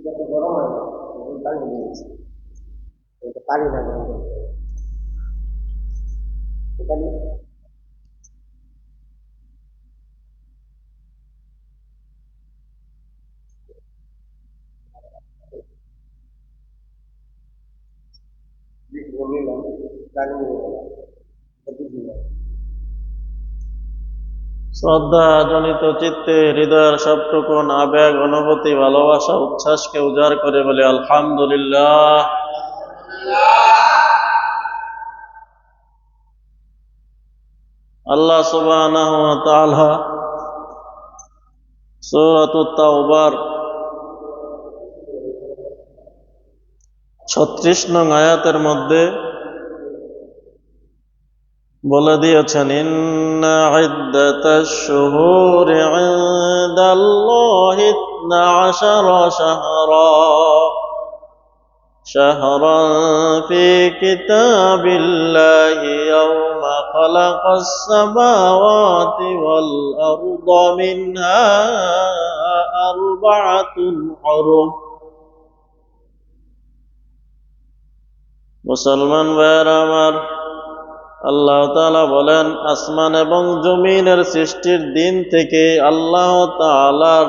এটা গরম হয় না, পানি দিয়েছি, এটা পানি না গরম করতে হবে। পানি বললাম, পানি দিলাম। শ্রদ্ধাজনিত চিত্তে হৃদয়ের সবটুকুন আবেগ, অনুভূতি, ভালোবাসা, উচ্ছ্বাসকে উজাড় করে বলে আলহামদুলিল্লাহ। আল্লাহ সুবহানাহু ওয়া তাআলা সূরাতুত তাওবার 36 নং আয়াতের মধ্যে বলে দিয়েছেন, ইন্না ইদ্দাতাশ শুহুরি ইনদাল্লাহি 12 শাহরা শাহরান ফি কিতাবিল্লাহি ইয়াওমা খালাকাস সামাওয়াতি ওয়াল আরদা মিনহা আরবাআতুন হুরুম। মুসলমান ভাইয়েরা আমার, আল্লাহ তাআলা বলেন, আসমান এবং জমিনের সৃষ্টির দিন থেকে আল্লাহ তাআলার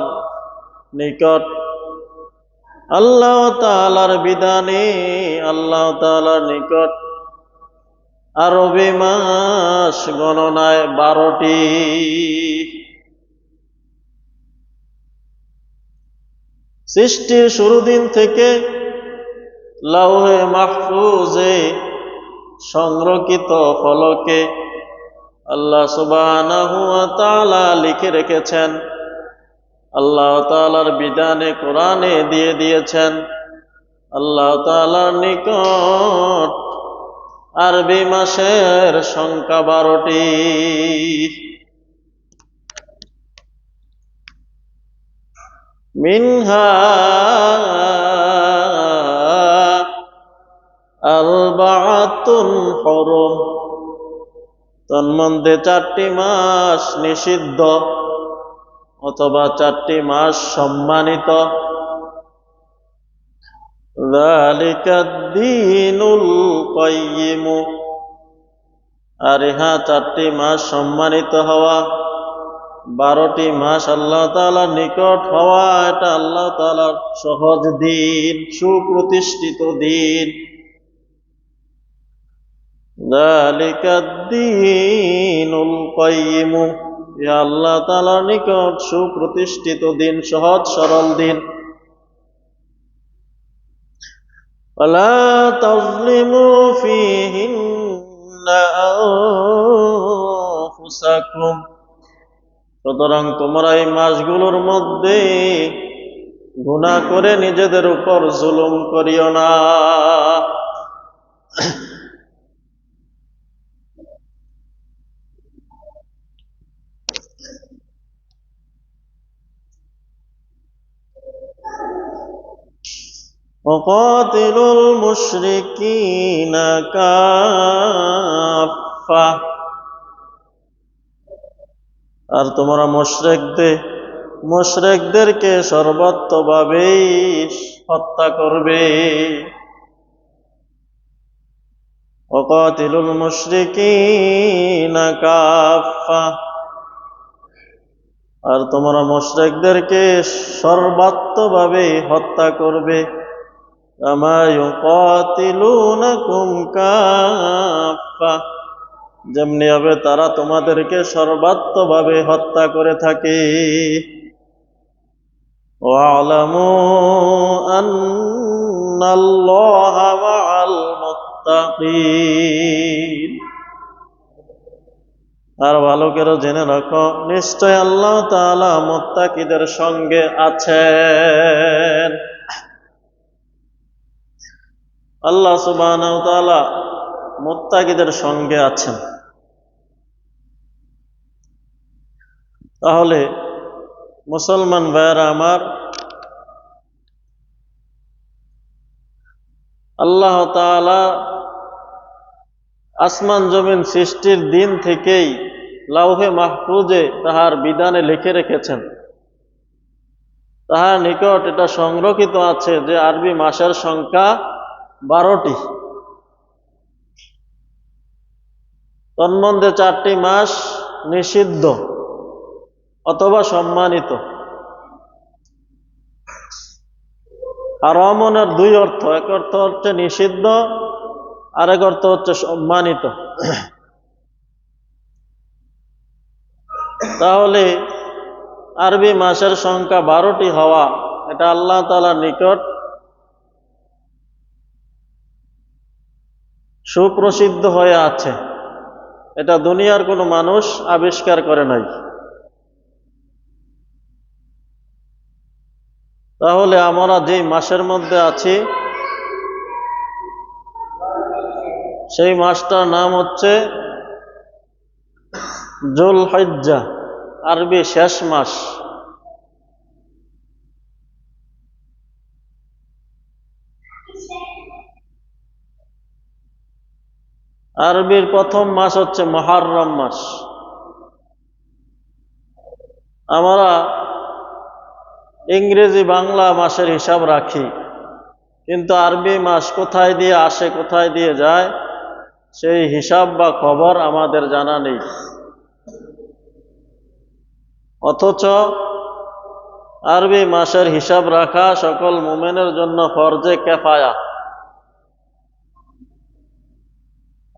নিকট, আল্লাহ তাআলার বিধানে, আল্লাহ তাআলার নিকট আরবি মাস গণনায় 12টি। সৃষ্টির শুরু দিন থেকে লাউহে মাহফুজে সংরক্ষিত ফলকে আল্লাহ সুবহানাহু ওয়া তাআলা লিখে রেখেছেন, আল্লাহ তাআলার বিধানে কোরআনে দিয়ে দিয়েছেন। আল্লাহ তাআলার নিকট আরবি মাসের সংখ্যা 12টি। মিনহা আরবাআতুন হুরুম, তন্মধ্যে 4টি মাস নিষিদ্ধ অথবা 4টি মাস সম্মানিত। যালিকাদ দীনুল কাইয়্যিম, আর ইহা 4টি মাস সম্মানিত হওয়া, 12টি মাস আল্লাহ তাআলার নিকট হওয়া, এটা আল্লাহ তাআলার সহজ দিন, সুপ্রতিষ্ঠিত দিন। যালিকাদ দীনুল কাইয়্যিম, ইহা আল্লাহ তাআলার নিকট সুপ্রতিষ্ঠিত দিন, সহজ সরল দিন। ওয়ালা তাযলিমু ফীহিন্না আনফুসাকুম, সুতরাং তোমরা এই মাসগুলোর মধ্যে গুনাহ করে নিজেদের উপর জুলুম করিও না। وقاتلوا المشركين كافة, আর তোমরা মুশরিকদেরকে সর্বতোভাবেই হত্যা করবে। وقاتلوا المشركين كافة, আর তোমরা মুশরিকদেরকে সর্বতোভাবে হত্যা করবে। কামা ইউকাতিলুনাকুম কাফা, যেমনি ভাবে তারা তোমাদেরকে সর্বাত্মভাবে হত্যা করে থাকে। ওয়া'লামু আন্নাল্লাহা মা'আল মুত্তাকিন, আর ভালো করে জেনে রাখো, নিশ্চয় আল্লাহ তাআলা মুত্তাকিদের সঙ্গে আছেন। আল্লাহ সুবহানাহু ওয়া তাআলা মুত্তাকিদের সঙ্গে আছেন। তাহলে মুসলমান ভাইয়েরা আমার, আল্লাহ তাআলা আসমান জমিন সৃষ্টির দিন থেকেই লাউহে মাহফুজে তাহার বিধানে লিখে রেখেছেন, তাহার নিকট এটা সংরক্ষিত আছে যে আরবি মাসের সংখ্যা 12টি। তন্মধ্যে 4টি মাস নিষিদ্ধ অথবা সম্মানিত। হারামনের 2 অর্থ, এক অর্থ হচ্ছে নিষিদ্ধ, আরেক অর্থ হচ্ছে সম্মানিত। তাহলে আরবি মাসের সংখ্যা 12টি হওয়া এটা আল্লাহ তাআলার নিকট সুপ্রসিদ্ধ হয়ে আছে। এটা দুনিয়ার কোনো মানুষ আবিষ্কার করে নাই। তাহলে আমরা যে মাসের মধ্যে আছি সেই মাসটার নাম হচ্ছে যুলহিজ্জাহ, আরবি শেষ মাস। আরবির প্রথম মাস হচ্ছে মুহররম মাস। আমরা ইংরেজি বাংলা মাসের হিসাব রাখি, কিন্তু আরবি মাস কোথায় দিয়ে আসে কোথায় দিয়ে যায় সেই হিসাব বা খবর আমাদের জানা নেই। অথচ আরবি মাসের হিসাব রাখা সকল মুমিনের জন্য ফরজে কিফায়া।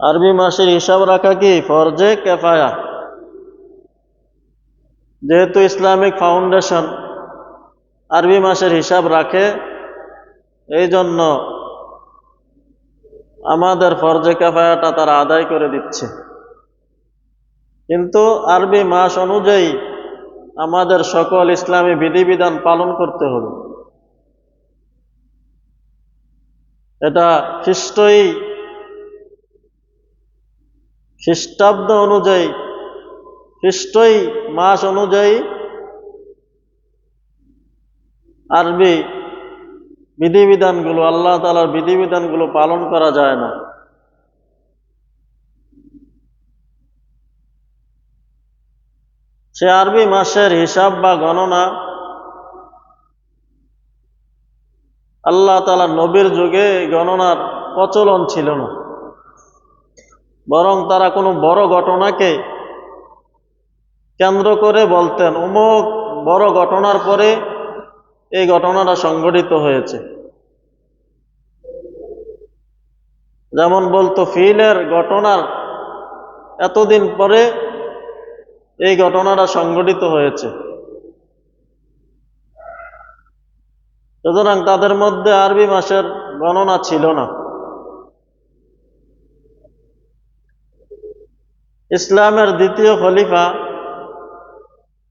আরবি মাসের হিসাব রাখা কি ফরজে কিফায়া। যেহেতু ইসলামিক ফাউন্ডেশন আরবি মাসের হিসাব রাখে, এই জন্য আমাদের ফরজে কিফায়াটা তারা আদায় করে দিচ্ছে। কিন্তু আরবি মাস অনুযায়ী আমাদের সকল ইসলামী বিধিবিধান পালন করতে হবে। এটা খ্রিস্টাব্দ অনুযায়ী, খ্রিস্টীয় মাস অনুযায়ী আরবি বিধিবিধানগুলো, আল্লাহ তাআলার বিধিবিধানগুলো পালন করা যায় না। সে আরবি মাসের হিসাব বা গণনা আল্লাহ তাআলা নবীর যুগে গণনার প্রচলন ছিল না, বরং তারা কোনো বড় ঘটনাকে কেন্দ্র করে বলতেন অমুক বড় ঘটনার পরে এই ঘটনাটা সংঘটিত হয়েছে। যেমন বলতো ফিলের ঘটনার এতদিন পরে এই ঘটনাটা সংঘটিত হয়েছে। সুতরাং তাদের মধ্যে আরবি মাসের গণনা ছিল না। ইসলামের দ্বিতীয় খলিফা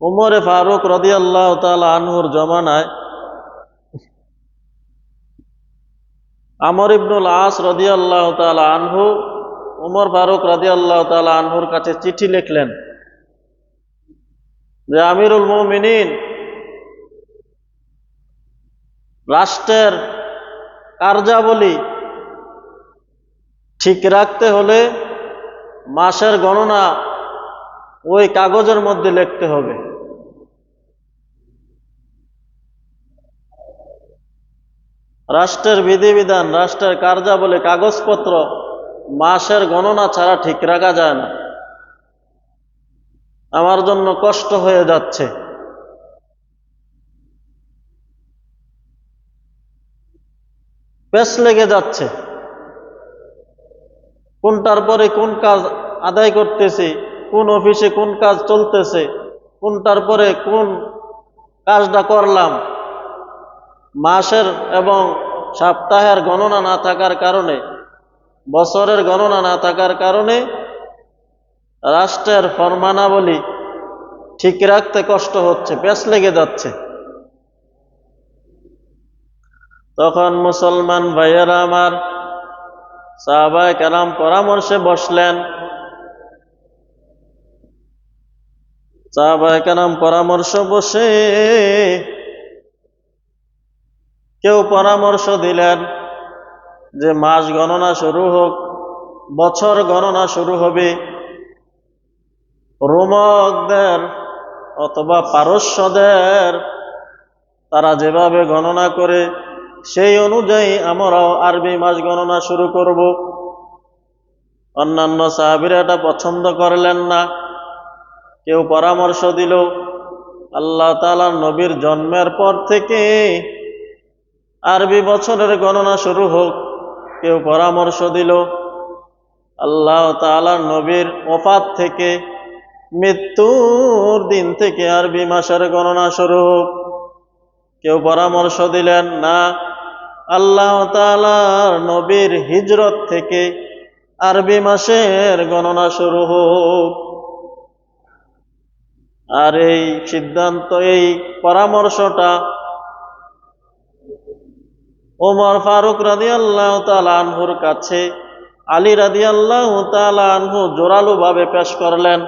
উমরে ফারুক রাদিয়াল্লাহু তাআলা আনহুর জমানায় আমর ইবনুল আস রাদিয়াল্লাহু তাআলা আনহু উমর ফারুক রাদিয়াল্লাহু তাআলা আনহুর কাছে চিঠি লিখলেন যে আমিরুল মুমিনিন, রাষ্ট্রের কার্যাবলী ঠিক রাখতে হলে মাসের গণনা ওই কাগজের মধ্যে লিখতে হবে। রাষ্ট্রের বিধিবিধান, রাষ্ট্রের কার্যাবলী, কাগজপত্র মাসের গণনা ছাড়া ঠিক রাখা যায় না। আমার জন্য কষ্ট হয়ে যাচ্ছে। পেছ লেগে যাচ্ছে, কোনটার পরে কোন কাজ আদায় করতেছি, কোন অফিসে কোন কাজ চলতেছে, কোনটার পরে কোন কাজটা করলাম। মাসের এবং সপ্তাহের গণনা না থাকার কারণে, বছরের গণনা না থাকার কারণে রাষ্ট্রের ফরমানাবলী ঠিক রাখতে কষ্ট হচ্ছে, পেছ লেগে যাচ্ছে। তখন মুসলমান ভাইয়েরা আমার, সাহাবায়ে কেরাম পরামর্শে বসলেন। সাহাবায়ে কেরাম পরামর্শ বসে কেউ পরামর্শ দিলেন যে মাস গণনা শুরু হোক, বছর গণনা শুরু হবে রোমকদের অথবা পারস্যদের তারা যেভাবে গণনা করে সেই অনুযায়ী আমরাও আরবি মাস গণনা শুরু করব। অন্যান্য সাহাবীরা এটা পছন্দ করলেন না। কেউ পরামর্শ দিল আল্লাহ তাআলার নবীর জন্মের পর থেকে আরবি বছরের গণনা শুরু হোক। কেউ পরামর্শ দিল আল্লাহ তাআলার নবীর ওফাত থেকে, মৃত্যুর দিন থেকে আরবি মাসের গণনা শুরু হোক। কেউ পরামর্শ দিলেন না, আল্লাহ তাআলার নবীর হিজরত থেকে আরবি মাসের গণনা শুরু হোক। আর এই সিদ্ধান্ত, এই পরামর্শটা ওমর ফারুক রাদিয়াল্লাহু তাআলা আনহুর কাছে আলী রাদিয়াল্লাহু তাআলা আনহু জোরালোভাবে পেশ করলেন।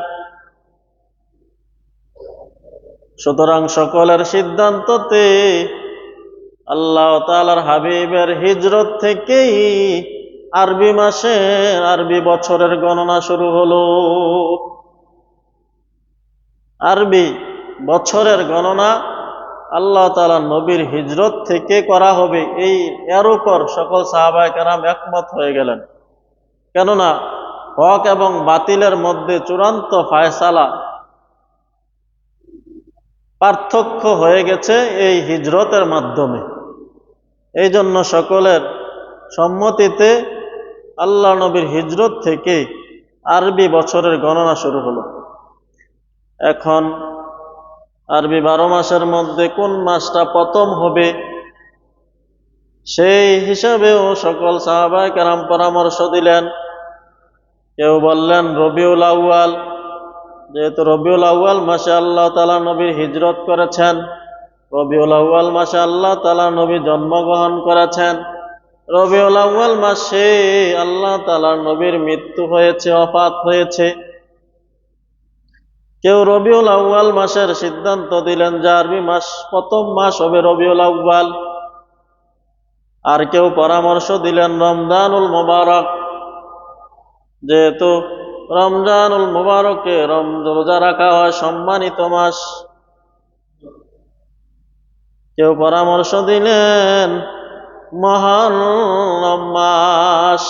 সুতরাং সকলের সিদ্ধান্ততে আল্লাহ তাআলার হাবিবের হিজরত থেকেই আরবি মাসের, আরবি বছরের গণনা শুরু হলো। আরবি বছরের গণনা আল্লাহ তাআলা নবীর হিজরত থেকে করা হবে, এর উপর সকল সাহাবায়ে কেরাম একমত হয়ে গেলেন। কেননা হক এবং বাতিলের মধ্যে চূড়ান্ত ফায়সালা, পার্থক্য হয়ে গেছে এই হিজরতের মাধ্যমে। এই জন্য সকলের সম্মতিতে আল্লাহ নবীর হিজরত থেকে আরবি বছরের গণনা শুরু হলো। এখন আরবি 12 মাসের মধ্যে কোন মাসটা প্রথম হবে সেই হিসাবেও সকল সাহাবায়ে কেরাম পরামর্শ দিলেন। কেউ বললেন রবিউল আউয়াল, যেহেতু রবিউল আউয়াল মাসে আল্লাহ তাআলা নবীর হিজরত করেছেন, রবিউল আউয়াল মাসে আল্লাহ তাআলা নবী জন্মগ্রহণ করেছেন, রবিউল আউয়াল মাসে আল্লাহ তাআলা নবীর মৃত্যু হয়েছে, ওফাত হয়েছে। কেউ রবিউল আউয়াল মাসের সিদ্ধান্ত দিলেন যে আরবি মাস প্রথম মাস হবে রবিউল আউয়াল। আর কেউ পরামর্শ দিলেন রমজানুল মুবারক, যেহেতু রমজানুল মুবারকে রোজা রাখা হয়, সম্মানিত মাস। কেউ পরামর্শ দিলেন মুহররম মাস,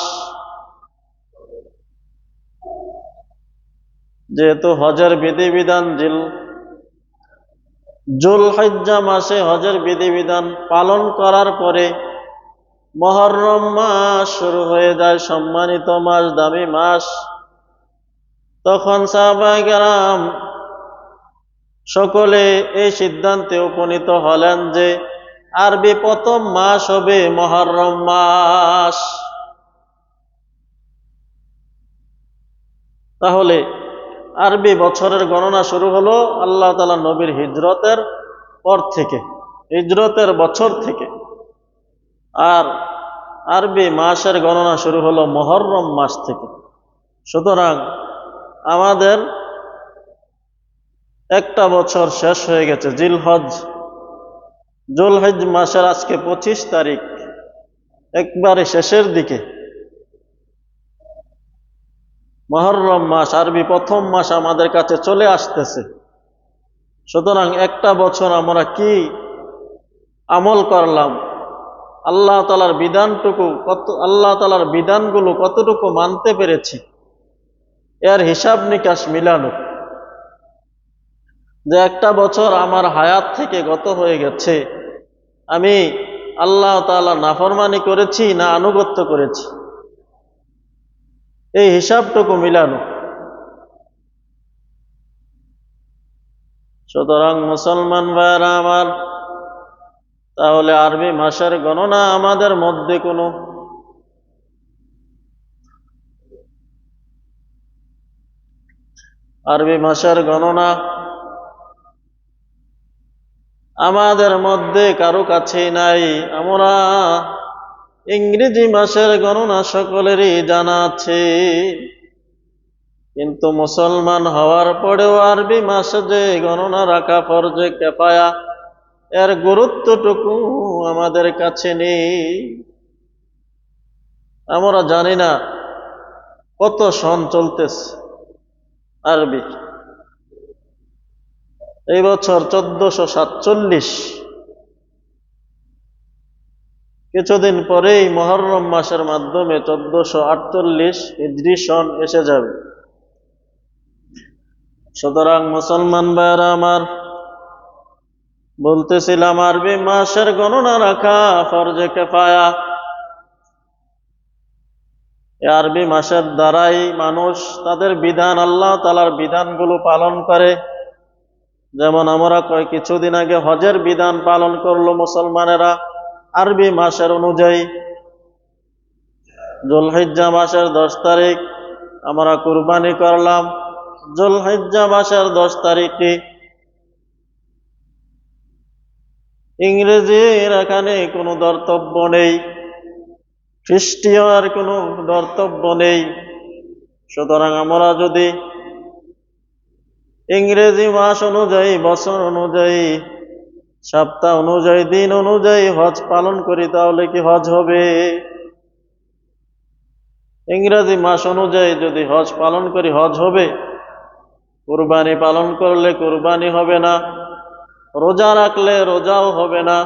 যেহেতু হজের বিধিবিধান যুলহিজ্জা মাসে হজের বিধিবিধান পালন করার পরে মুহররম মাস শুরু হয়ে যায়, সম্মানিত মাস, দামি মাস। তখন সাহাবায়ে কেরাম সকলে এই সিদ্ধান্তে উপনীত হলেন যে আরবি প্রথম মাস হবে মুহররম মাস। তাহলে আরবি বছরের গণনা শুরু হলো আল্লাহ তাআলা নবীর হিজরতের পর থেকে, হিজরতের বছর থেকে। আর আরবি মাসের গণনা শুরু হলো মুহররম মাস থেকে। সুতরাং আমাদের একটা বছর শেষ হয়ে গেছে। জুলহজ মাসের আজকে 25 তারিখ, একবারে শেষের দিকে। মুহররম মাস, আরবি প্রথম মাস আমাদের কাছে চলে আসতেছে। সুতরাং একটা বছর আমরা কি আমল করলাম, আল্লাহ তাআলার আল্লাহ তাআলার বিধানগুলো কতটুকু মানতে পেরেছি, এর হিসাব নিকাশ মিলানো। যে একটা বছর আমার হায়াত থেকে গত হয়ে গেছে, আমি আল্লাহ তাআলা নাফরমানি করেছি না আনুগত্য করেছি, এই হিসাবটুকু মিলানো। সুতরাং মুসলমান ভাইরা আমার, তাহলে আরবি মাসের গণনা আমাদের মধ্যে কোনো আরবি মাসের গণনা আমাদের মধ্যে কারো কাছেই নাই। আমরা ইংরেজি মাসের গণনা সকলেরই জানা আছে, কিন্তু মুসলমান হওয়ার পরেও আরবি মাসে যে গণনা রাখা ফরজে কিফায়া, এর গুরুত্বটুকু আমাদের কাছে নেই। আমরা জানি না কত সন চলতেছে আরবি। এই বছর 1447, কিছুদিন পরেই মুহররম মাসের মাধ্যমে 1448 হিজরি সন এসে যাবে। সুতরাং মুসলমান ভাইরা আমার, বলতেছিলাম আরবি মাসের গণনা রাখা ফরজে কিফায়া। এই আরবি মাসের দ্বারাই মানুষ তাদের বিধান, আল্লাহ তাআলার বিধানগুলো পালন করে। যেমন আমরা কিছুদিন আগে হজের বিধান পালন করলো মুসলমানেরা আরবি মাসের অনুযায়ী। যুলহিজ্জা মাসের 10 তারিখ আমরা কুরবানি করলাম, যুলহিজ্জা মাসের 10 তারিখে। ইংরেজির এখানে কোনো দর্তব্য নেই, খ্রিস্টীয় কোনো দর্তব্য নেই। সুতরাং আমরা যদি ইংরেজি মাস অনুযায়ী, বছর অনুযায়ী, সপ্তাহ অনুযায়ী, দিন অনুযায়ী হজ পালন করি, তাহলে কি হজ হবে? ইংরেজি মাস অনুযায়ী যদি হজ পালন করি, হজ হবে? কুরবানি পালন করলে কুরবানি হবে না, রোজা রাখলে রোজাও হবে না।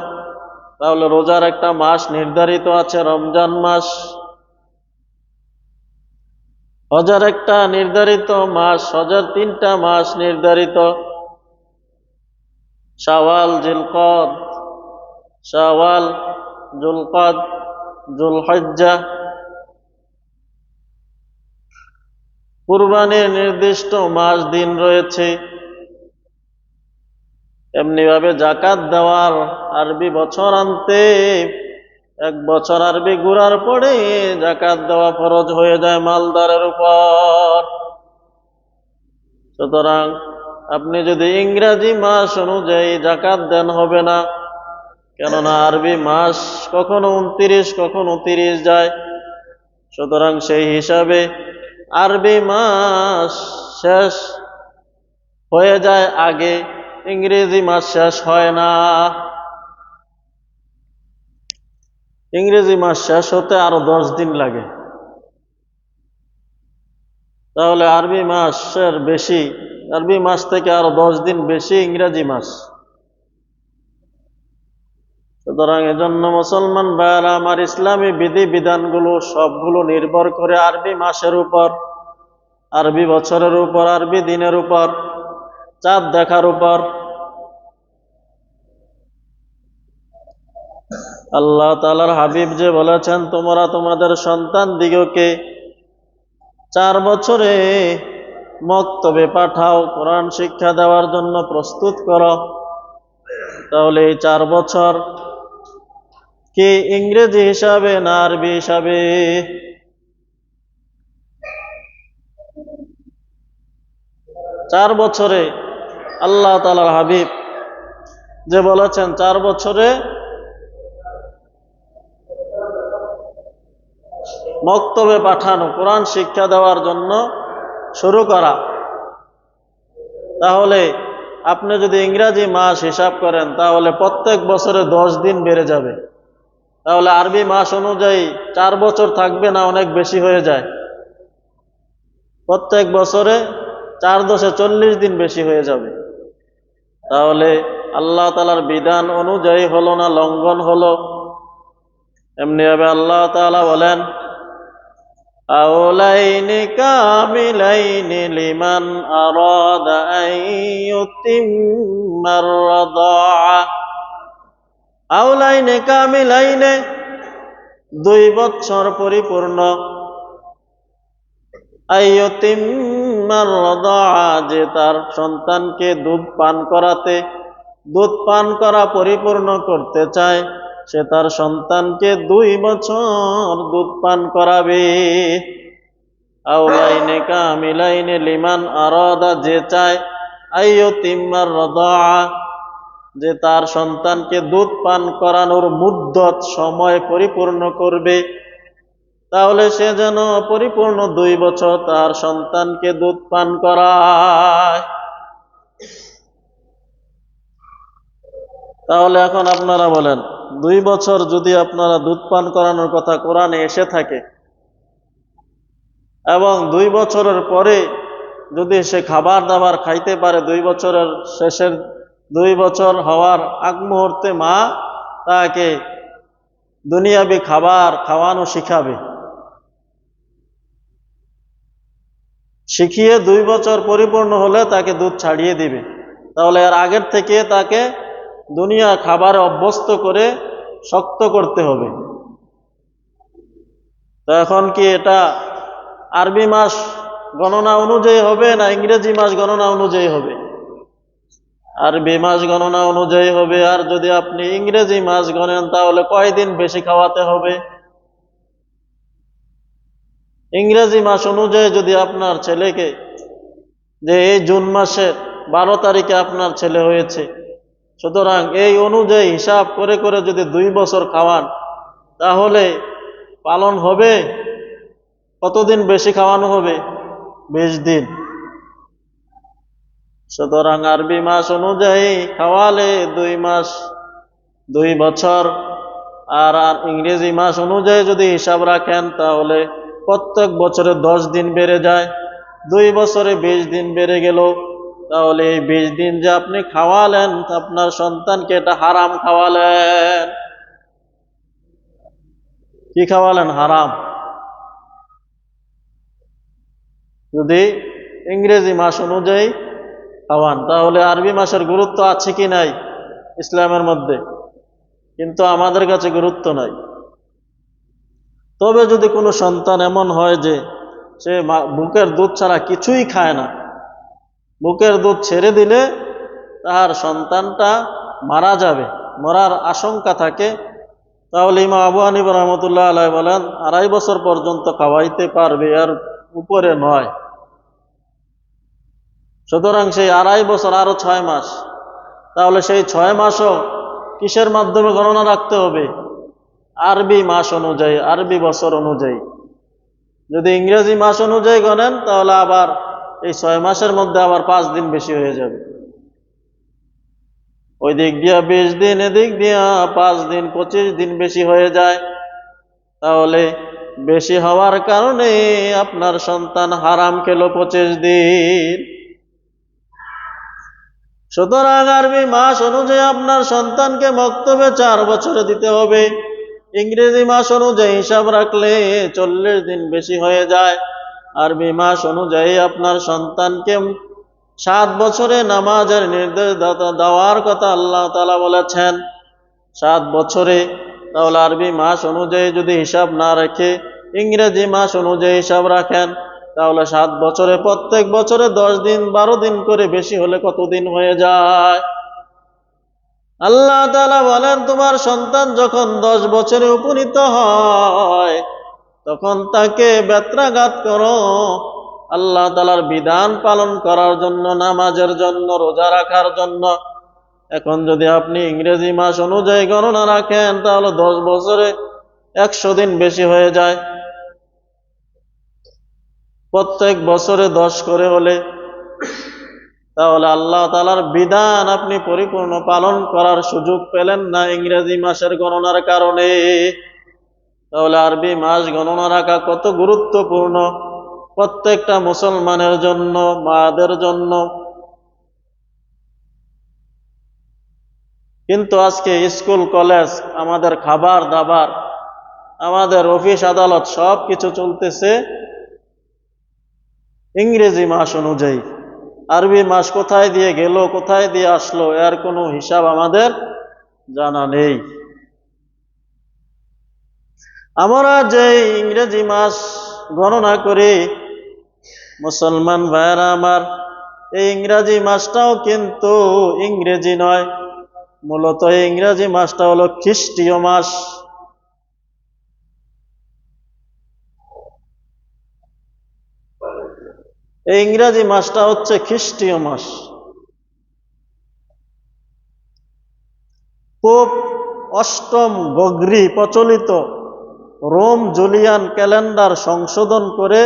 তাহলে রোজার একটা মাস নির্ধারিত আছে, রমজান মাস। হজের একটা নির্ধারিত মাস, হজের 3টা মাস নির্ধারিত, শাওয়াল, জিলকদ, শাওয়াল, জুলকদ, যুলহিজ্জা। কুরবানির নির্দিষ্ট মাস, দিন রয়েছে। এমনি ভাবে জাকাত দেওয়ার আরবি বছর আনতে 1 বছর আরবি ঘুরার পরে জাকাত দেওয়া ফরজ হয়ে যায় মালদারের উপর। সুতরাং আপনি যদি ইংরেজি মাস অনুযায়ী জাকাত দেন, হবে না। কেননা আরবি মাস কখনো 29, কখনো 30 যায়। সুতরাং সেই হিসাবে আরবি মাস শেষ হয়ে যায় আগে, ইংরেজি মাস শেষ হয় না। ইংরেজি মাস শেষ হতে আরো 10 দিন লাগে। তাহলে আরবি মাসের বেশি, আরবি মাস থেকে আরো 10 দিন বেশি ইংরেজি মাস। সুতরাং এজন্য মুসলমান ভাইরা আমার, ইসলামী বিধি বিধানগুলো সবগুলো নির্ভর করে আরবি মাসের উপর, আরবি বছরের উপর, আরবি দিনের উপর, চাঁদ দেখার উপর। আল্লাহ তাআলার হাবিব যে বলেছেন, তোমরা তোমাদের সন্তান দিগকে 4 বছরে মক্তবে পাঠাও, কোরআন শিক্ষা দেওয়ার জন্য প্রস্তুত করো। তাহলে এই 4 বছর কি ইংরেজি হিসাবে না আরবি হিসাবে? চার বছরে আল্লাহ তাআলার হাবিব যে বলেছেন 4 বছরে মক্তবে পাঠানো, কোরআন শিক্ষা দেওয়ার জন্য শুরু করা। তাহলে আপনি যদি ইংরেজি মাস হিসাব করেন, তাহলে প্রত্যেক বছরে 10 দিন বেড়ে যাবে। তাহলে আরবি মাস অনুযায়ী 4 বছর থাকবে না, অনেক বেশি হয়ে যায়। প্রত্যেক বছরে 4 × 10 = 40 দিন বেশি হয়ে যাবে। তাহলে আল্লাহ তাআলার বিধান অনুযায়ী হলো না, লঙ্ঘন হলো। এমনি ভাবে আল্লাহ তাআলা বলেন, আওলাইনি কামিলাইনি লিমান আরাদা আন ইউতিম্মার রাদাআ। আওলাইনি কামিলাইনি 2 বছর পরিপূর্ণ, আইয়ুতিম্মার রাদাআ যে তার সন্তানকে দুধ পান করা পরিপূর্ণ করতে চায়, সে তার সন্তানকে 2 বছর দুধ পান করাবে। আওলাইনি কামিলাইনি লিমান আরাদা যে চায়, আইয়ুতিম্মার রাদাআ যে তার সন্তানকে দুধ পান করানোর মুদ্দত, সময় পরিপূর্ণ করবে। তাহলে সে যেন পরিপূর্ণ 2 বছর তার সন্তানকে দুধ পান করায়। তাহলে এখন আপনারা বলেন, 2 বছর যদি আপনারা দুধ পান করানোর কথা কোরআনে এসে থাকে, এবং 2 বছরের পরে যদি সে খাবার দাবার খাইতে পারে, 2 বছরের শেষের 2 বছর হওয়ার আগ মুহূর্তে মা তাকে দুনিয়াবি খাবার খাওয়ানো শিখাবে। শিখিয়ে 2 বছর পরিপূর্ণ হলে তাকে দুধ ছাড়িয়ে দিবে। তাহলে এর আগের থেকে তাকে দুনিয়া খাবারে অভ্যস্ত করে শক্ত করতে হবে। তো এখন কি এটা আরবি মাস গণনা অনুযায়ী হবে না ইংরেজি মাস গণনা অনুযায়ী হবে? আরবি মাস গণনা অনুযায়ী হবে। আর যদি আপনি ইংরেজি মাস গণেন তাহলে কয়দিন বেশি খাওয়াতে হবে? ইংরেজি মাস অনুযায়ী যদি আপনার ছেলেকে, যে এই জুন মাসের 12 তারিখে আপনার ছেলে হয়েছে, সুতরাং এই অনুযায়ী হিসাব করে করে যদি 2 বছর খাওয়ান তাহলে পালন হবে কতদিন বেশি খাওয়ানো হবে? 20 দিন। সুতরাং আরবি মাস অনুযায়ী খাওয়ালে 2 মাস 2 বছর, আর ইংরেজি মাস অনুযায়ী যদি হিসাব রাখেন তাহলে প্রত্যেক বছরে 10 দিন বেড়ে যায়, 2 বছরে 20 দিন বেড়ে গেল। তাহলে এই 20 দিন যে আপনি খাওয়ালেন আপনার সন্তানকে, এটা হারাম খাওয়ালেন। কি খাওয়ালেন? হারাম। যদি ইংরেজি মাস অনুযায়ী খাওয়ান তাহলে আরবি মাসের গুরুত্ব আছে কি নাই ইসলামের মধ্যে? কিন্তু আমাদের কাছে গুরুত্ব নাই। তবে যদি কোনো সন্তান এমন হয় যে সে বুকের দুধ ছাড়া কিছুই খায় না, বুকের দুধ ছেড়ে দিলে তার সন্তানটা মারা যাবে, মরার আশঙ্কা থাকে, তাহলে ইমাম আবু হানিফা রহমতুল্লাহ আলাইহি বলেন 2.5 বছর পর্যন্ত খাওয়াইতে পারবে, আর উপরে নয়। সুতরাং সেই 2.5 বছর আরো 6 মাস, তাহলে সেই 6 মাসও কিসের মাধ্যমে গণনা রাখতে হবে? আরবি মাস অনুযায়ী, আরবি বছর অনুযায়ী। যদি ইংরেজি মাস অনুযায়ী গণেন তাহলে আবার এই 6 মাসের মধ্যে আবার 5 দিন বেশি হয়ে যাবে। ওই দিক দিয়া 20 দিন, এদিক দিয়া 5 দিন, 25 দিন বেশি হয়ে যায়। তাহলে বেশি হওয়ার কারণে আপনার সন্তান হারাম খেলো 25 দিন। সুতরাং আরবি মাস অনুযায়ী আপনার সন্তানকে মক্তবে 4 বছরে দিতে হবে। ইংরেজি মাস অনুযায়ী হিসাব রাখলে 40 দিন বেশি হয়ে যায়। আরবি মাস অনুযায়ী আপনার সন্তানকে 7 বছরে নামাজের নির্দেশ দেওয়ার কথা আল্লাহ তাআলা বলেছেন, 7 বছরে। তাহলে আরবি মাস অনুযায়ী যদি হিসাব না রেখে ইংরেজি মাস অনুযায়ী হিসাব রাখেন তাহলে 7 বছরে প্রত্যেক বছরে 10 দিন 12 দিন করে বেশি হলে কতদিন হয়ে যায়? আল্লাহ তাআলা বলেন, তোমার সন্তান যখন 10 বছরে উপনীত হয় তখন তাকে বেত্রাঘাত করো আল্লাহ তাআলার বিধান পালন করার জন্য, নামাজের জন্য, রোজা রাখার জন্য। এখন যদি আপনি ইংরেজি মাস অনুযায়ী গণনা রাখেন তাহলে 10 বছরে 100 দিন বেশি হয়ে যায়। প্রত্যেক বছরে 10 করে হলে তাহলে আল্লাহ তাআলার বিধান আপনি পরিপূর্ণ পালন করার সুযোগ পেলেন না ইংরেজি মাসের গণনার কারণে। তাহলে আরবি মাস গণনা রাখা কত গুরুত্বপূর্ণ প্রত্যেকটা মুসলমানের জন্য, মাদের জন্য। কিন্তু আজকে স্কুল কলেজ, আমাদের খাবার দাবার, আমাদের অফিস আদালত সব কিছু চলতেছে ইংরেজি মাস অনুযায়ী। আরবি মাস কোথায় দিয়ে গেল, কোথায় দিয়ে আসলো, এর কোনো হিসাব আমাদের জানা নেই। আমরা যে ইংরেজি মাস গণনা করি মুসলমান ভাইয়েরা আমার, এই ইংরেজি মাসটাও কিন্তু ইংরেজি নয়, মূলত এই ইংরেজি মাসটা হলো খ্রিস্টীয় মাস। এই ইংরেজি মাসটা হচ্ছে খ্রিস্টীয় মাস। পোপ 8ম গ্রেগরি প্রচলিত রোম জুলিয়ান ক্যালেন্ডার সংশোধন করে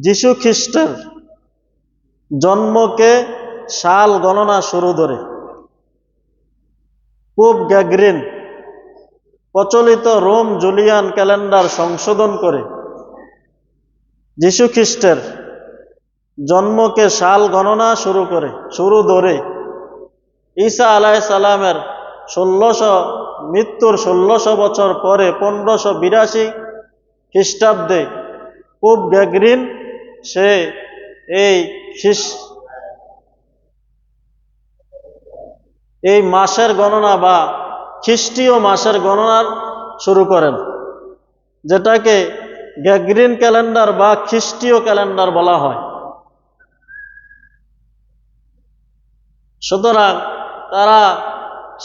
যীশু খ্রিস্টের জন্মকে সাল গণনা শুরু করে। পোপ গ্রেগরিন প্রচলিত রোম জুলিয়ান ক্যালেন্ডার সংশোধন করে যীশু খ্রিস্টের জন্মকে সাল গণনা শুরু ধরে ঈসা আলাইহিস সালামের মৃত্যুর 1600 বছর পরে 1582 খ্রিস্টাব্দে পোপ গ্রেগরিন সে এই এই মাসের গণনা বা খ্রিস্টীয় মাসের গণনা শুরু করেন, যেটাকে গ্রেগরিন ক্যালেন্ডার বা খ্রিস্টীয় ক্যালেন্ডার বলা হয়। সুতরাং তারা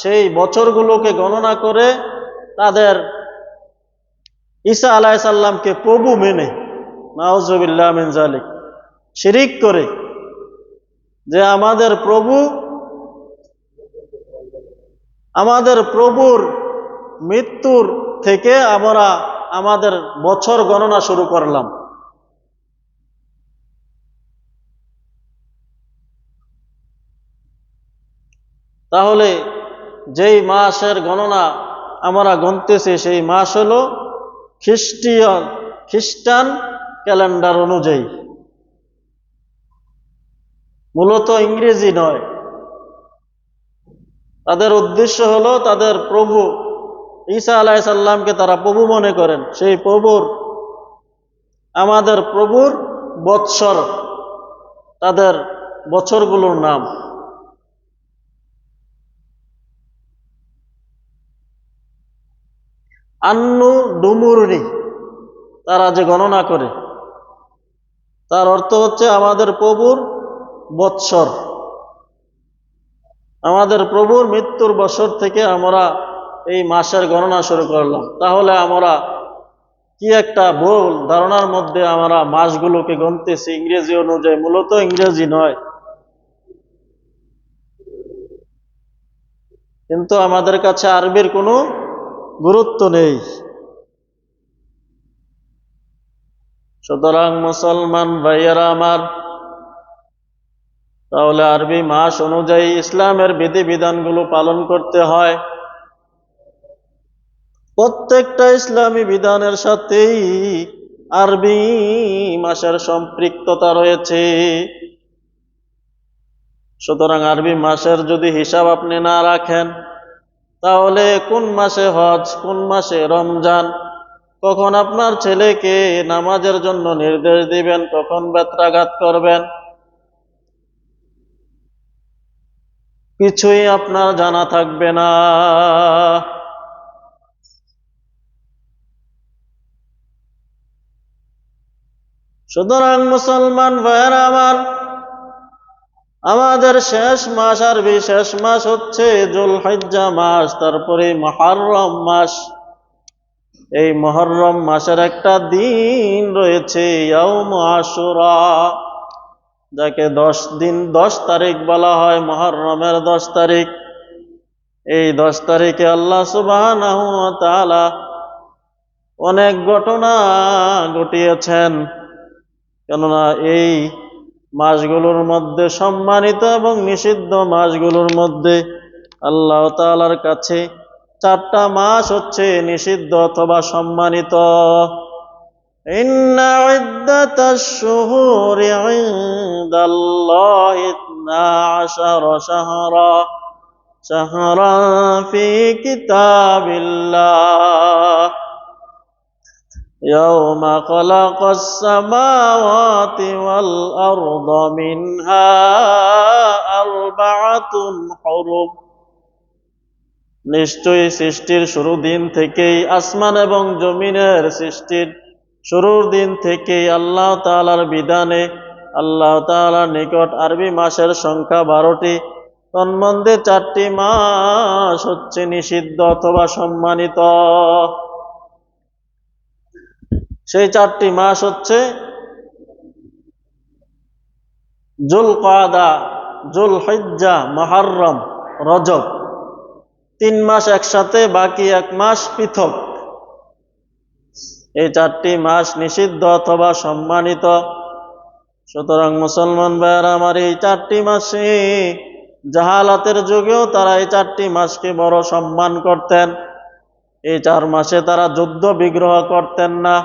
সেই বছরগুলোকে গণনা করে তাদের ঈসা আলাইহিস সালামকে প্রভু মেনে, নাউজুবিল্লাহ মিন যালিক, শিরিক করে যে আমাদের প্রভুর মৃত্যুর থেকে আমরা আমাদের বছর গণনা শুরু করলাম। তাহলে যেই মাসের গণনা আমরা গণতেছি সেই মাস হলো খ্রিস্টান ক্যালেন্ডার অনুযায়ী, মূলত ইংরেজি নয়। তাদের উদ্দেশ্য হলো তাদের প্রভু ঈসা আলাইহিস সালামকে তারা প্রভু মনে করেন, সেই আমাদের প্রভুর বৎসর, তাদের বছরগুলোর নাম। আন্নু ডুমুরি তারা যে গণনা করে, তার অর্থ হচ্ছে আমাদের প্রভুর বৎসর। আমাদের প্রভুর মৃত্যুর বছর থেকে আমরা এই মাসের গণনা শুরু করলাম। তাহলে আমরা কি একটা ভুল ধারণার মধ্যে আমরা মাসগুলোকে গণতেছি ইংরেজি অনুযায়ী, মূলত ইংরেজি নয়। কিন্তু আমাদের কাছে আরবির কোনো গুরুত্ব নেই। সুতরাং মুসলমান ভাইয়েরা আমার, তাহলে আরবি মাস অনুযায়ী ইসলামের বিধিবিধানগুলো পালন করতে হয়। প্রত্যেকটা ইসলামী বিধানের সাথেই আরবি মাসের সম্পৃক্ততা রয়েছে। সুতরাং আরবি মাসের যদি হিসাব আপনি না রাখেন, তাহলে কোন মাসে হজ, কোন মাসে রমজান, কখন আপনার ছেলেকে নামাজের জন্য নির্দেশ দিবেন, কখন বেত্রাঘাত করবেন, কিছুই আপনার জানা থাকবে না। সুতরাং মুসলমান ভাইয়েরা আমার, আমাদের শেষ মাস, আরবি শেষ মাস হচ্ছে যুলহিজ্জা মাস, তারপরে মুহররম মাস। এই মুহররম মাসের একটা দিন রয়েছে ইয়াউম আশুরা, যাকে 10 তারিখ বলা হয়, মুহররমের 10 তারিখ। এই 10 তারিখে আল্লাহ সুবহানাহু ওয়া তাআলা অনেক ঘটনা ঘটিয়েছেন। কেননা এই মাসগুলোর মধ্যে, সম্মানিত এবং নিষিদ্ধ মাসগুলোর মধ্যে আল্লাহ তাআলার কাছে 4টা মাস হচ্ছে নিষিদ্ধ অথবা সম্মানিত। ইন্না ইদ্দাতাশ শুহুরি ইনদাল্লাহি 12 শাহরান ফি কিতাবিল্লাহ ইয়াউমা খালাকাস সামাওয়াতি ওয়াল আরদা মিনহা আরবাআতুন হুরুম। নিশ্চয়ই সৃষ্টির শুরু দিন থেকেই, আসমান এবং জমিনের সৃষ্টির শুরুর দিন থেকেই আল্লাহ তাআলার বিধানে, আল্লাহ তাআলার নিকট আরবি মাসের সংখ্যা 12টি। তন্মধ্যে 4টি মাস হচ্ছে নিষিদ্ধ অথবা সম্মানিত। সেই 4টি মাস হচ্ছে যুলকাদা, যুলহিজ্জা, মুহররম, রজব। 3 মাস একসাথে, বাকি 1 মাস পৃথক। এই 4টি মাস নিষিদ্ধ অথবা সম্মানিত। সুতরাং মুসলমান ভাইয়েরা আমার, এই 4টি মাসে জাহালাতের যুগেও তারা এই 4টি মাসকে বড় সম্মান করতেন। এই 4 মাসে তারা যুদ্ধ বিগ্রহ করতেন না।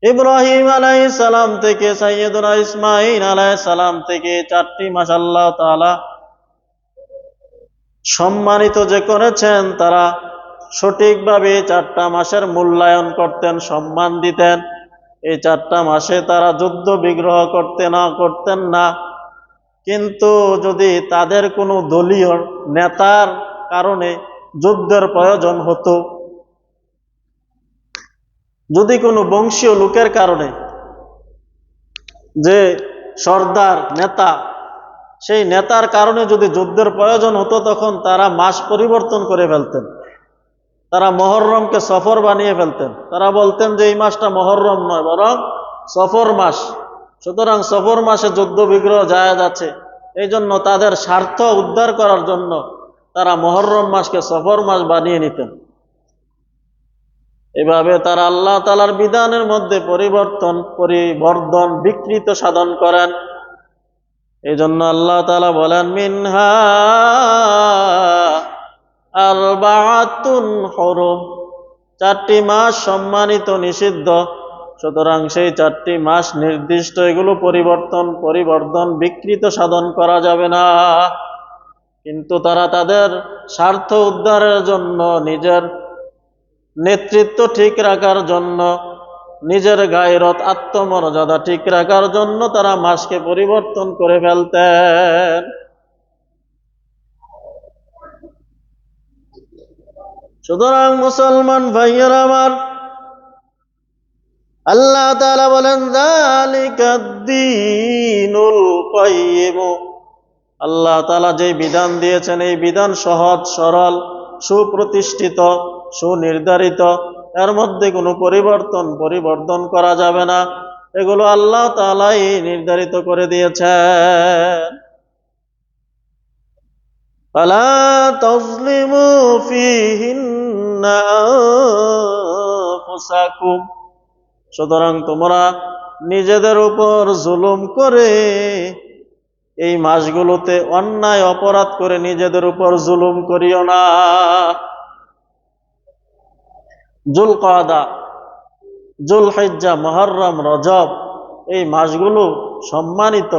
ইব্রাহিম আলাইহিস সালাম থেকে সাইয়্যিদুনা ইসমাঈল আলাইহিস সালাম থেকে 4টি মাস আল্লাহ তাআলা সম্মানিত যে করেছেন তারা সঠিকভাবে 4টা মাসের মূল্যায়ন করতেন, সম্মান দিতেন। এই 4টা মাসে তারা যুদ্ধ বিগ্রহ করতেন না। কিন্তু যদি তাদের কোনো দলীয় নেতার কারণে যুদ্ধের প্রয়োজন হতো, যদি কোনো বংশীয় লোকের কারণে, যে সর্দার নেতা, সেই নেতার কারণে যদি যুদ্ধের প্রয়োজন হতো, তখন তারা মাস পরিবর্তন করে ফেলতেন। তারা মহররমকে সফর বানিয়ে ফেলতেন। তারা বলতেন যে এই মাসটা মহররম নয়, বরং সফর মাস, সুতরাং সফর মাসে যুদ্ধ বিগ্রহ জায়েজ আছে। এই জন্য তাদের স্বার্থ উদ্ধার করার জন্য তারা মহররম মাসকে সফর মাস বানিয়ে নিতেন। এভাবে তারা আল্লাহ তাআলার বিধানের মধ্যে পরিবর্ধন বিকৃত সাধন করেন। এই জন্য আল্লাহ তাআলা বলেন, মিনহা আরবাআতুন হুরুম, 4টি মাস সম্মানিত, নিষিদ্ধ। সুতরাং সেই 4টি মাস নির্দিষ্ট, এগুলো পরিবর্ধন বিকৃত সাধন করা যাবে না। কিন্তু তারা তাদের স্বার্থ উদ্ধারের জন্য, নিজের নেতৃত্ব ঠিক রাখার জন্য, নিজের গায়রত আত্মমর্যাদা ঠিক রাখার জন্য তারা মাসকে পরিবর্তন করে ফেলতেন। সুতরাং মুসলমান ভাইয়েরা আমার, আল্লাহ তাআলা বলেন, যালিকাদ দীনুল কাইয়্যিম, আল্লাহ তাআলা যে বিধান দিয়েছেন এই বিধান সহজ সরল, সুপ্রতিষ্ঠিত, সুনির্ধারিত। এর মধ্যে কোনো পরিবর্ধন করা যাবে না। এগুলো আল্লাহ তাআলাই নির্ধারিত করে দিয়েছেন। ফালা তাজলিমু ফীহিন্না আনফুসাকুম, সুতরাং তোমরা নিজেদের উপর জুলুম করে এই মাসগুলোতে অন্যায় অপরাধ করে নিজেদের উপর জুলুম করিও না। যুলকাদা, যুলহিজ্জা, মুহররম, রজব, এই মাসগুলো সম্মানিত।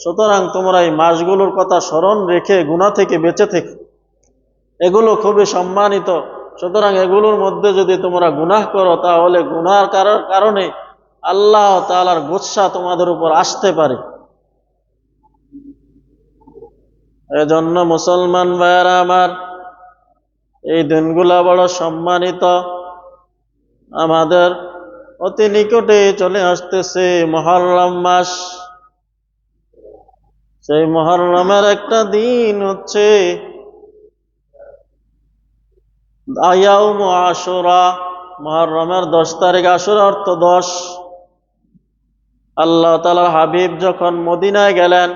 সুতরাং তোমরা এই মাসগুলোর কথা স্মরণ রেখে গুনাহ থেকে বেঁচে থেকো। এগুলো খুবই সম্মানিত। সুতরাং এগুলোর মধ্যে যদি তোমরা গুনাহ করো, তাহলে গুনার কারণে আল্লাহ তাআলার গুসা তোমাদের উপর আসতে পারে। এজন্য মুসলমান ভাইয়েরা আমার, এই দিনগুলা বড় সম্মানিত। আমাদের অতি নিকটে চলে আসতেছে মুহররম মাস। সেই মুহররমের একটা দিন হচ্ছে ইয়াউম আশুরা, মুহররমের 10 তারিখ। আশুরা অর্থ 10। আল্লাহ তাআলার হাবিব যখন মদিনায় গেলেন,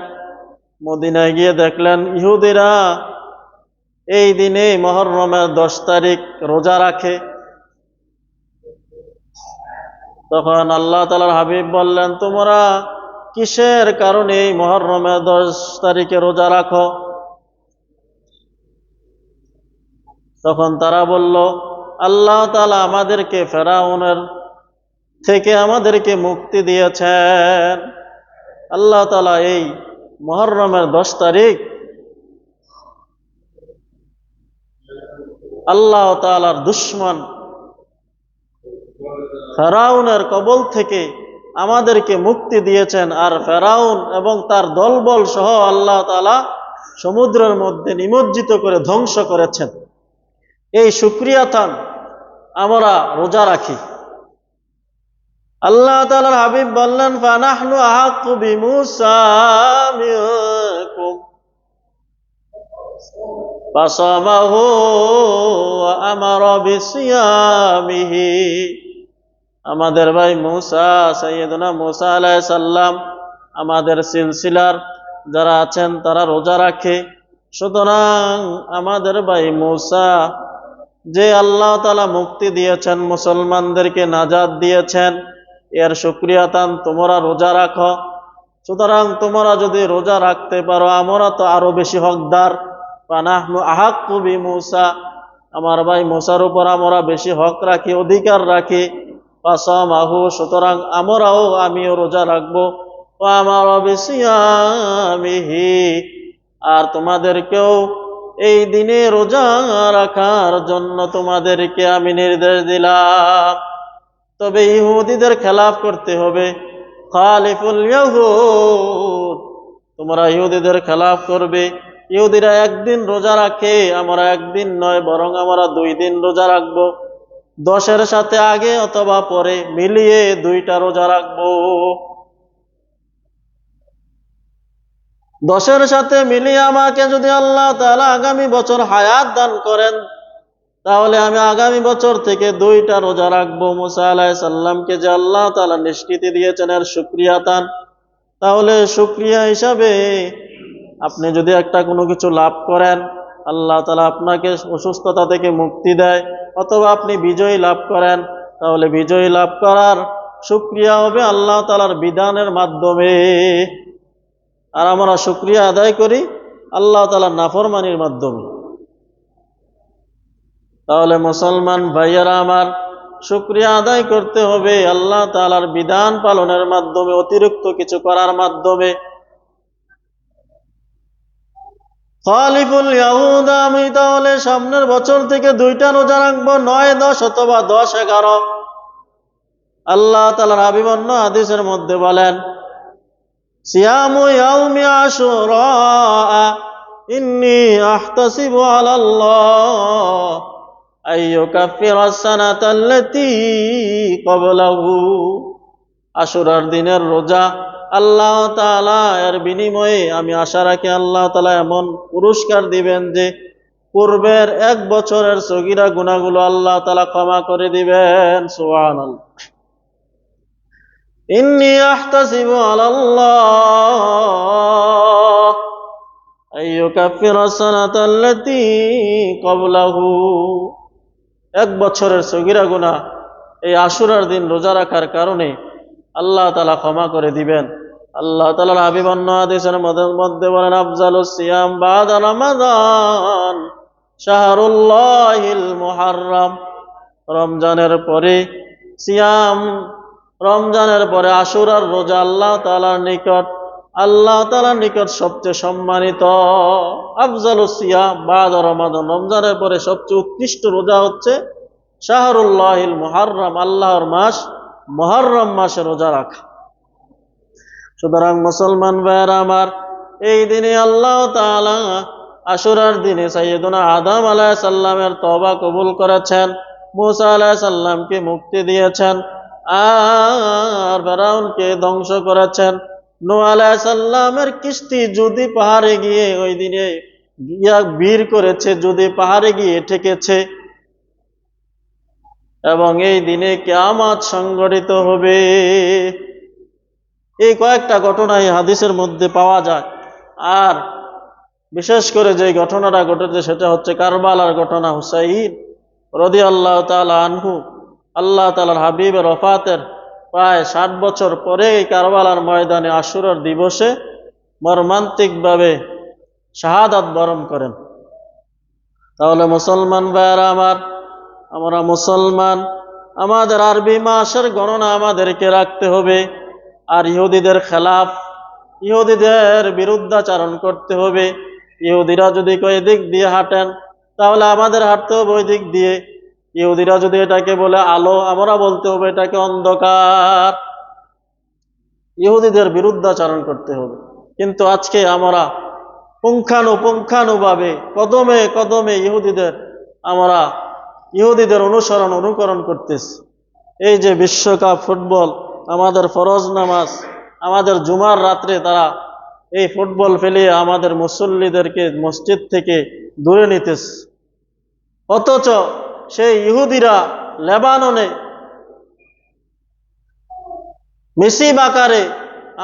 মদিনায় গিয়ে দেখলেন ইহুদিরা এই দিনে মুহররমের 10 তারিখ রোজা রাখে। তখন আল্লাহ তাআলার হাবিব বললেন, তোমরা কিসের কারণে এই মুহররমের 10 তারিখে রোজা রাখো? তখন তারা বলল, আল্লাহ তাআলা আমাদেরকে ফেরাউনের থেকে আমাদেরকে মুক্তি দিয়েছেন। আল্লাহ তাআলা এই মুহররমের 10 তারিখ আল্লাহ তাআলার দুশমন ফেরাউনের কবল থেকে আমাদেরকে মুক্তি দিয়েছেন। আর ফেরাউন এবং তার দলবল সহ আল্লাহ তাআলা সমুদ্রের মধ্যে নিমজ্জিত করে ধ্বংস করেছেন। এই শুকরিয়াতান আমরা রোজা রাখি। আল্লাহ তাআলার হাবিব বললেন, ফানাহনু আহাক্কু বিমূসা মিনকুম ফাসামাহু ওয়া আমারা বিসিয়ামিহি। আমাদের ভাই মুসা, সাইয়েদনা মুসা আলাইহিস সালাম, আমাদের সিলসিলার যারা আছেন তারা রোজা রাখে। সুতরাং আমাদের ভাই মুসা, যে আল্লাহ তাআলা মুক্তি দিয়েছেন, মুসলমানদেরকে নাজাত দিয়েছেন, এর শুকরিয়াতান তোমরা রোজা রাখো। সুতরাং তোমরা যদি রোজা রাখতে পারো, আমরা তো আরো বেশি হকদার। ফানাহনু আহাক্কু বিমূসা, আমার ভাই মুসার উপর আমরা বেশি হক রাখি, অধিকার রাখি। ফাসামাহু, সুতরাং আমিও রোজা রাখবো। ওয়া আমারা বিসিয়ামিহি, আর তোমাদেরকেও এই দিনে রোজা রাখার জন্য তোমাদেরকে আমি নির্দেশ দিলাম। তবে ইহুদিদের খেলাফ করতে হবে। খালিফুল ইয়াহুদ, তোমরা ইহুদিদের খেলাফ করবে। ইহুদিরা একদিন রোজা রাখে, আমরা একদিন নয়, বরং আমরা 2 দিন রোজা রাখবো। 10-এর সাথে আগে অথবা পরে মিলিয়ে 2টা রোজা রাখবো। 10-এর সাথে মিলিয়ে আমাকে যদি আল্লাহ তাআলা আগামী বছর হায়াত দান করেন, তাহলে আমি আগামী বছর থেকে 2টা রোজা রাখবো। মুসা আলাইহিস সালামকে যে আল্লাহ তাআলা নিষ্কৃতি দিয়েছেন এর শুকরিয়া তান। তাহলে শুকরিয়া হিসাবে আপনি যদি একটা কোনো কিছু লাভ করেন, আল্লাহ তাআলা আপনাকে অসুস্থতা থেকে মুক্তি দেয়, অথবা আপনি বিজয় লাভ করেন, তাহলে বিজয় লাভ করার শুকরিয়া হবে আল্লাহ তাআলার বিধানের মাধ্যমে। আর আমরা শুকরিয়া আদায় করি আল্লাহ তাআলার নাফরমানির মাধ্যমে। তাহলে মুসলমান ভাইয়েরা আমার, শুকরিয়া আদায় করতে হবে আল্লাহ তাআলার বিধান পালনের মাধ্যমে, অতিরিক্ত কিছু করার মাধ্যমে। খালিফুল ইয়াহুদ, আমি তাহলে সামনের বছর থেকে 2টা রোজা রাখবো, 9, 10 অথবা 10, 11। আল্লাহ তাআলার হাবিব অন্য হাদিসের মধ্যে বলেন, সিয়ামু ইয়াউমি আশুরা ইন্নী আহতাসিবু আলাল্লাহ আইয়ুকাফিরাস সানাতাল্লাতী ক্বাবলাহু। আশুরার দিনের রোজা আল্লাহ তাআলা এর বিনিময়ে আমি আশা রাখি আল্লাহ তাআলা এমন পুরস্কার দিবেন যে পূর্বের 1 বছরের সগীরা গুনাহগুলো আল্লাহ তাআলা ক্ষমা করে দিবেন। সুবহানাল্লাহ। ইন্নী আহতাসিবু আলাল্লাহ আইয়ুকাফিরাস সানাতাল্লাতী ক্বাবলাহু। 1 বছরের সগীরা গুনাহ এই আশুরার দিন রোজা রাখার কারণে আল্লাহ তাআলা ক্ষমা করে দিবেন। আল্লাহ তাআলার হাবিব অন্য হাদিসের মধ্যে বলেন, আফজালুস সিয়াম বাদা রমাদান শাহরুল্লাহিল মুহাররম। রমজানের পরে সিয়াম, রমজানের পরে আশুরার রোজা আল্লাহ তাআলার নিকট সবচেয়ে সম্মানিত। আফজালুস সিয়াম বাদা রমাদান, রমজানের পরে সবচেয়ে উৎকৃষ্ট রোজা হচ্ছে শাহরুল্লাহিল মুহাররম, আল্লাহর মাস মুহররম মাসে রোজা রাখা। সুতরাং মুসলমান ভাইয়েরা আমার, এই দিনে আল্লাহ তাআলা আশুরার দিনে সাইয়্যিদুনা আদম আলাইহিস সালামের তওবা কবুল করেছেন, মুসা আলাইহিস সালামকে মুক্তি দিয়েছেন, আর ফেরাউনকে ধ্বংস করেছেন। নূহ আলাইহিস সালামের কিস্তি যদি পাহাড়ে গিয়ে ওই দিনে গিয়া বীর করেছে, যদি পাহাড়ে গিয়ে ঠেকেছে, এবং এই দিনে কিয়ামত সংঘটিত হবে। এই কয়েকটা ঘটনা এই হাদিসের মধ্যে পাওয়া যায়। আর বিশেষ করে যে ঘটনাটা ঘটেছে সেটা হচ্ছে কারবালার ঘটনা। হুসাইন রাদিয়াল্লাহু তাআলা আনহু, আল্লাহ তাআলার হাবিবের ওফাতের প্রায় 60 বছর পরে এই কারবালার ময়দানে আশুরার দিবসে মর্মান্তিকভাবে শাহাদাত বরণ করেন। তাহলে মুসলমান ভাইয়েরা আমার, আমরা মুসলমান, আমাদের আরবি মাসের গণনা আমাদেরকে রাখতে হবে। আর ইহুদিদের খেলাফ, ইহুদিদের বিরুদ্ধাচারণ করতে হবে। ইহুদিরা যদি কই দিক দিয়ে হাঁটেন, তাহলে আমাদের হাঁটতে হবে ওই দিক দিয়ে। ইহুদিরা যদি এটাকে বলে আলো, আমরা বলতে হবে এটাকে অন্ধকার। ইহুদিদের বিরুদ্ধাচারণ করতে হবে। কিন্তু আজকে আমরা পুঙ্খানুপুঙ্খানুভাবে কদমে কদমে ইহুদিদের অনুকরণ করতেছি। এই যে বিশ্বকাপ ফুটবল, আমাদের ফরজ নামাজ, আমাদের জুমার রাত্রে তারা এই ফুটবল ফেলিয়ে আমাদের মুসল্লিদেরকে মসজিদ থেকে দূরে নিতেছে। অথচ সেই ইহুদিরা লেবাননে মিছিল আকারে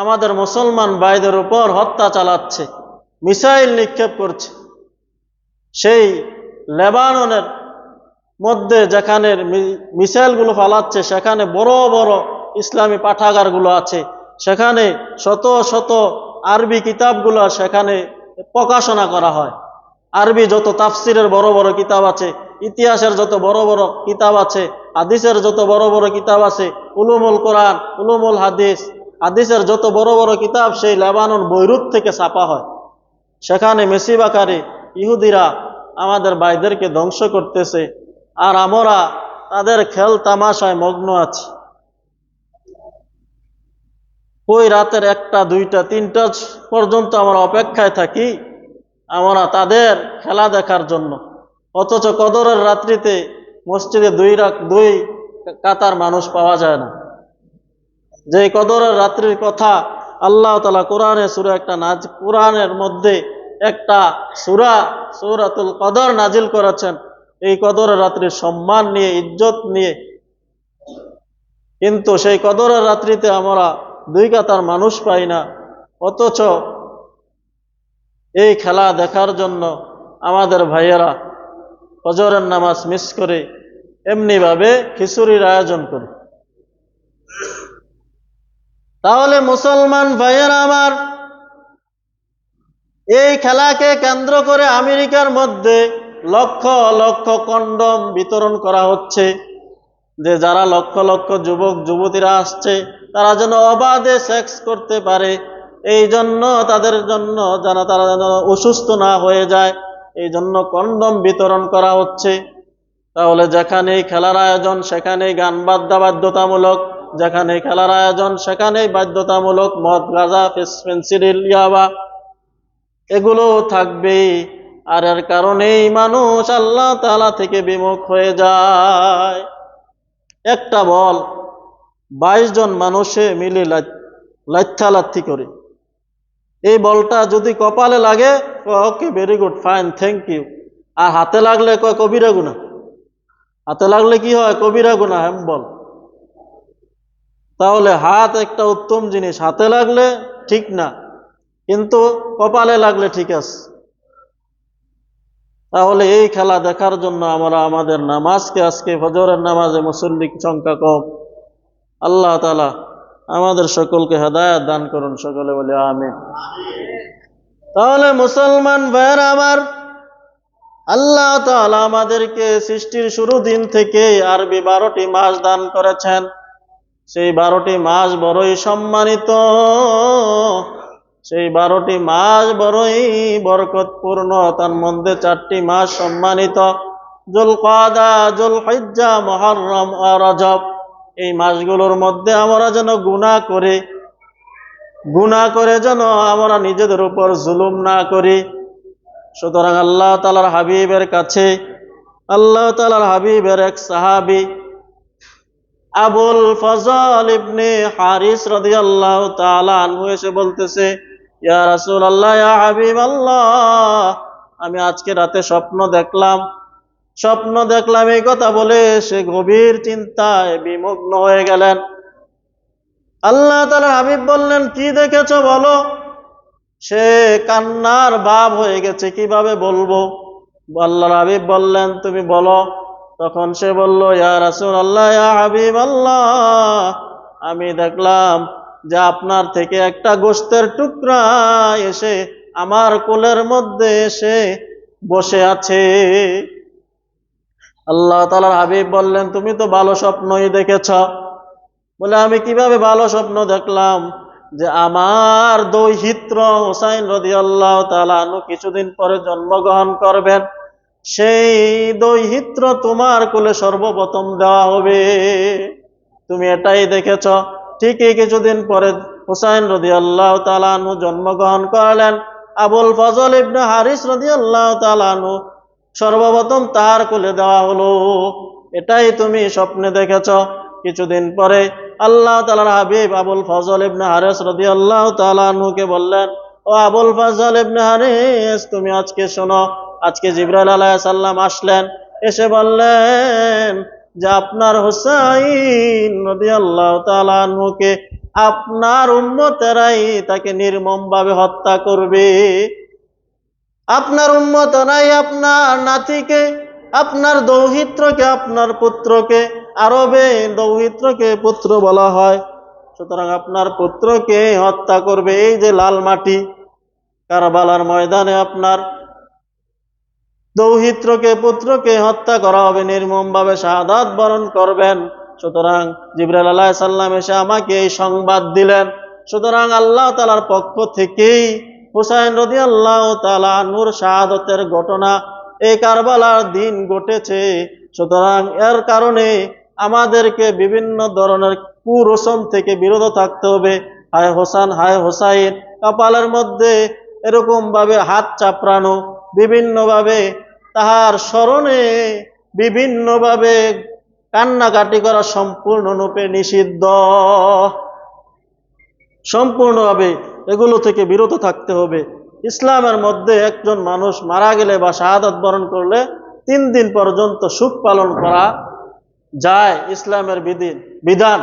আমাদের মুসলমান ভাইদের উপর হত্যা চালাচ্ছে, মিসাইল নিক্ষেপ করছে। সেই লেবাননের মধ্যে যেখানে মিসাইলগুলো ফালাচ্ছে, সেখানে বড় বড় ইসলামী পাঠাগারগুলো আছে, সেখানে শত শত আরবি কিতাবগুলো সেখানে প্রকাশনা করা হয়। আরবি যত তাফসিরের বড় বড় কিতাব আছে, ইতিহাসের যত বড় বড় কিতাব আছে, হাদিসের যত বড় বড় কিতাব আছে, উলুমুল কোরআন, উলুমুল হাদিস, হাদিসের যত বড় বড় কিতাব সেই লেবানন বৈরুত থেকে ছাপা হয়। সেখানে মেসিব আকারে ইহুদিরা আমাদের ভাইদেরকে ধ্বংস করতেছে, আর আমরা তাদের খেল তামাশায় মগ্ন আছি। ওই রাতের 1টা 2টা 3টা পর্যন্ত আমরা অপেক্ষায় থাকি আমরা তাদের খেলা দেখার জন্য। অথচ কদরের রাত্রিতে মসজিদে দুই কাতার মানুষ পাওয়া যায় না। যে কদরের রাত্রির কথা আল্লাহ তাআলা কোরআনের মধ্যে একটা সূরাতুল কদর নাজিল করেছেন, এই কদরের রাত্রির সম্মান নিয়ে, ইজ্জত নিয়ে। কিন্তু সেই কদরের রাত্রিতে আমরা 2 কাতার মানুষ পাই না। অথচ এই খেলা দেখার জন্য আমাদের ভাইয়েরা ফজরের নামাজ মিস করে এমনিভাবে খিচুড়ির আয়োজন করে। তাহলে মুসলমান ভাইয়েরা আমার, এই খেলাকে কেন্দ্র করে আমেরিকার মধ্যে লক্ষ লক্ষ কন্ডম বিতরণ করা হচ্ছে, যে যারা লক্ষ লক্ষ যুবক যুবতীরা আসছে তারা যেন অবাধে সেক্স করতে পারে, এই জন্য তাদের জন্য তারা যেন অসুস্থ না হয়ে যায়, এই জন্য কন্ডম বিতরণ করা হচ্ছে। তাহলে যেখানেই খেলার আয়োজন সেখানেই গান বাধ্যতামূলক, যেখানে খেলার আয়োজন সেখানেই বাধ্যতামূলক মদ, গাঁজা, ফেন্সিডিল, ইয়াবা এগুলো থাকবেই। আর এর কারণেই মানুষ আল্লাহ তাআলা থেকে বিমুখ হয়ে যায়। একটা বল 22 জন মানুষে মিলে লাথি করে, এই বলটা যদি কপালে লাগে okay very good, fine, thank you. আর হাতে লাগলে কয় কবিরা গুনাহ। হাতে লাগলে কি হয়? কবিরা গুনাহ বল। তাহলে হাত একটা উত্তম জিনিস, হাতে লাগলে ঠিক না, কিন্তু কপালে লাগলে ঠিক আছে। তাহলে এই খেলা দেখার জন্য আমরা আমাদের নামাজকে, আজকে ফজরের নামাজে মুসল্লি সংখ্যা কম। আল্লাহ তাআলা আমাদের সকলকে হেদায়েত দান করুন, সকলে বলি আমিন। তাহলে মুসলমান ভাইয়েরা আমার, আল্লাহ তাআলা আমাদেরকে সৃষ্টির শুরু দিন থেকে আরবি 12টি মাস দান করেছেন। সেই 12টি মাস বড়ই সম্মানিত, সেই 12টি মাস বড়ই বরকতপূর্ণ। তার মধ্যে 4টি মাস সম্মানিত, যুলকাদা, যুলহিজ্জা, মুহররম ও রজব। এই মাসগুলোর মধ্যে আমরা যেন গুনাহ করে যেন আমরা নিজেদের উপর জুলুম না করি। সুতরাং আল্লাহ তাআলার হাবিবের কাছে, আল্লাহ তাআলার হাবিবের এক সাহাবী আবুল ফজল ইবনে হারিস রাদিয়াল্লাহু তাআলা আনহু এসে বলতেছে, ইয়া রাসূলুল্লাহ, ইয়া হাবিবাল্লাহ, আমি আজকে রাতে স্বপ্ন দেখলাম। এই কথা বলে সে গভীর চিন্তায় বিমগ্ন হয়ে গেলেন। আল্লাহ তাআলার হাবিব বললেন, কি দেখেছো বলো? সে কান্নার ভাব হয়ে গেছে, কিভাবে বলবো? আল্লাহর হাবিব বললেন, তুমি বলো। তখন সে বলল, ইয়া রাসূলুল্লাহ, ইয়া হাবিবাল্লাহ, আমি দেখলাম যে আপনার থেকে একটা গোশতের টুকরা এসে আমার কোলের মধ্যে এসে বসে আছে। আল্লাহ তাআলার হাবিব বললেন, তুমি তো ভালো স্বপ্নই দেখেছ। বলে, আমি কিভাবে ভালো স্বপ্ন দেখলাম? যে আমার দৌহিত্র হুসাইন রাদিয়াল্লাহু তাআলা আনহু কিছুদিন পরে জন্মগ্রহণ করবেন, সেই দৌহিত্র তোমার কোলে সর্বপ্রথম দেওয়া হবে। তুমি এটাই দেখেছ। ঠিকই কিছুদিন পরে হুসাইন রাদিয়াল্লাহু তাআলা আনহু জন্মগ্রহণ করলেন। আবুল ফজল ইবনে হারিস রাদিয়াল্লাহু তাআলা আনহু সর্বপ্রথম তার কোলে দেওয়া হলো। এটাই তুমি স্বপ্নে দেখেছ। কিছুদিন পরে আল্লাহ তাআলার হাবিব আবুল ফজল ইবনে হারিস রাদিয়াল্লাহু তাআলা আনহুকে বললেন, ও আবুল ফজল ইবনে হারিস, তুমি আজকে শোনো, আজকে জিবরাইল আলাইহিস সালাম আসলেন, এসে বললেন যে আপনার হুসাইন রাদিয়াল্লাহু তাআলা আনহুকে আপনার উম্মতেরাই তাকে নির্মমভাবে হত্যা করবে। আপনার উম্মতরাই আপনার নাতিকে, আপনার দৌহিত্রকে, আপনার পুত্রকে, আরবে দৌহিত্রকে পুত্র বলা হয়, সুতরাং আপনার পুত্রকে হত্যা করবে। এই যে লাল মাটি, কারবালার ময়দানে আপনার দৌহিত্রকে, পুত্রকে হত্যা করা হবে, নির্মমভাবে শাহাদাত বরণ করবেন। সুতরাং জিবরাইল আলাইহিস সালাম এসে আমাকে এই সংবাদ দিলেন। সুতরাং আল্লাহ তাআলার পক্ষ থেকেই হুসাইন রাদিয়াল্লাহু তাআলা আনহুর শাহাদাতের ঘটনা এই কারবালার দিন ঘটেছে। সুতরাং এর কারণে আমাদেরকে বিভিন্ন ধরনের কুরসম থেকে বিরত থাকতে হবে। হায় হোসেন হায় হোসাইন কপালের মধ্যে এরকম ভাবে হাত চাপড়ানো, বিভিন্ন ভাবে তাহার স্মরণে বিভিন্ন ভাবে কান্নাকাটি করা সম্পূর্ণরূপে নিষিদ্ধ। সম্পূর্ণভাবে এগুলো থেকে বিরত থাকতে হবে। ইসলামের মধ্যে একজন মানুষ মারা গেলে বা শাহাদাত বরণ করলে 3 দিন পর্যন্ত শোক পালন করা যায়, ইসলামের বিধান।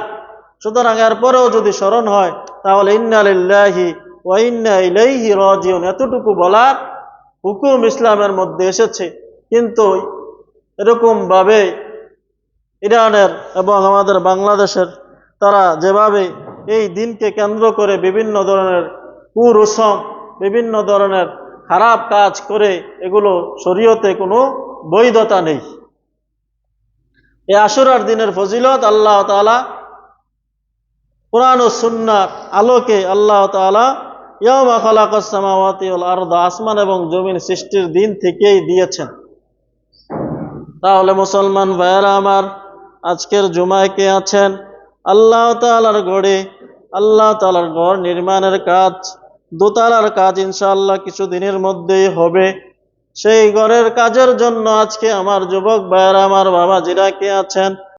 সুতরাং এরপরেও যদি স্মরণ হয় তাহলে ইন্না লিল্লাহি ওয়া ইন্না ইলাইহি রাজিউন এতটুকু বলার হুকুম ইসলামের মধ্যে এসেছে। কিন্তু এরকম ভাবে ইরানের এবং আমাদের বাংলাদেশের তারা যেভাবে এই দিনকে কেন্দ্র করে বিভিন্ন ধরনের কুরসম, বিভিন্ন ধরনের খারাপ কাজ করে, এগুলো শরীয়তে কোনো বৈধতা নেই। এই আশুরার দিনের ফজিলত আল্লাহ তাআলা কুরআন ও সুন্নাহর আলোকে আল্লাহ তাআলা ইয়াউমা খালাকাস সামাওয়াতি ওয়াল আরদ আসমান এবং জমিন সৃষ্টির দিন থেকেই দিয়েছেন। তাহলে মুসলমান ভাইয়েরা আমার, আজকের জুমায় কে আছেন? আল্লাহ তাআলার ঘরে, আল্লাহ তাআলার ঘর নির্মাণের কাজ, দোতলার কাজ ইনশাআল্লাহ কিছুদিনের মধ্যেই হবে। সেই ঘরের কাজের জন্য আজকে আমার যুবক ভাইয়েরা আমার, বাবাজিরা কে আছেন?